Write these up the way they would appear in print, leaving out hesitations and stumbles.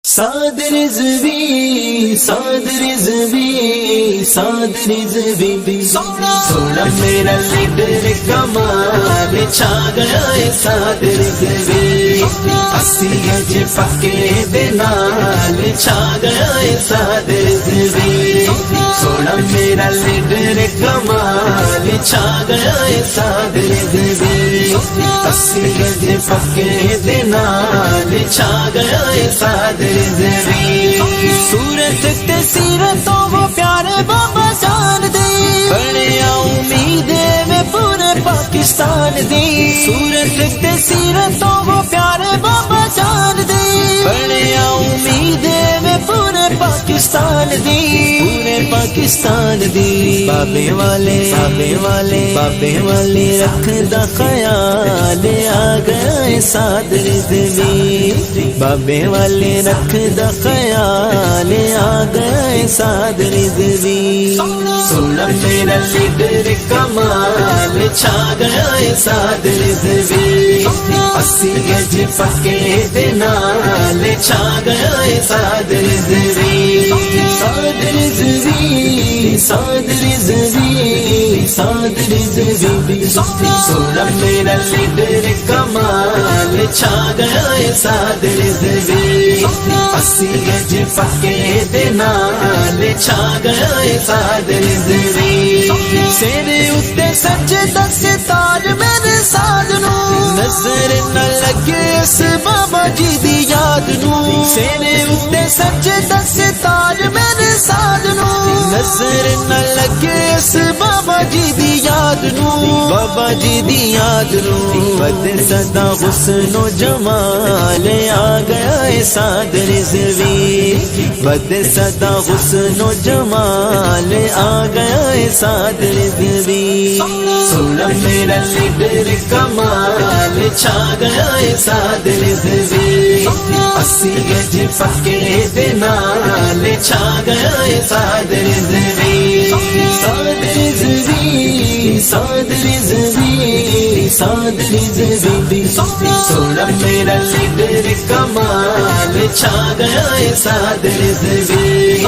ساد رضوی ساد رضوی ساد رضوی سونا میرا لیڈر کمال چھا گیا ہے ساد رضوی اسی گج پکے دے نال چھا گیا ہے ساد رضوی سونا میرا لیڈر کمال چھا گیا ہے ساد رضوی اسی گج پکے دے نال چھا گیا ہے ساد سورت تے سیرتوں وہ پیارے بابا جان دے بڑے امید میں پورے پاکستان دی سورت تے سیرتوں وہ پیارے بابا جان دے بڑے امید میں پورے پاکستان دی پورے پاکستان دی بابے والے بابے والے بابے والے رکھ دا خیال آ گیا ساد رضوی بابے والے رکھ دا خیال آ گئے ساد رضوی سونا میرا لیڈر کمال چھا گیا ساد رضوی اسی گج پکے دے نال چھا گیا ساد رضوی ساد رضوی ساد رضوی ساد رضوی سونا میرا لیڈر کمال چھا گیا ساد رضوی اسی گج پکے دے نال چھا گیا ساد رضوی سیرے اتے سجدہ ستار میرے ساد نو نظر نہ لگے اس بابا جی دی یاد نو سیرے اتے سجدہ ستار میرے ساد نو نظر نہ لگے اس بابا جی دی یاد نو بابا جی دی یاد نو بد صدا حسن و جمال آ گیا ساد رضوی بد صدا حسن و جمال آ گیا ساد رضوی سونا میرا لیڈر کمال چھا گیا ساد رضوی اسی گج پکے دے نال چھا گیا ساد رضوی ساد رضوی ساد رضوی ساد رضوی سونا میرا لیڈر کمال چھا گیا ساد رضوی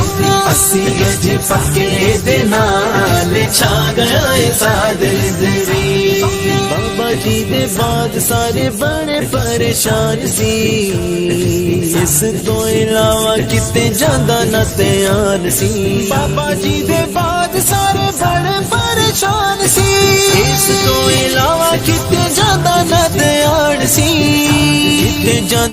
اسی گج پکے دے نال چھا گیا ساد رضوی بابا جی دے بعد سارے بڑے پریشان سی اس تو علاوہ کتے جاندہ نہ تیار سی بابا جی دے بعد سارے بڑے پریشان سی اس تو علاوہ کتے جاندہ نہ تیار سی کتے جاندہ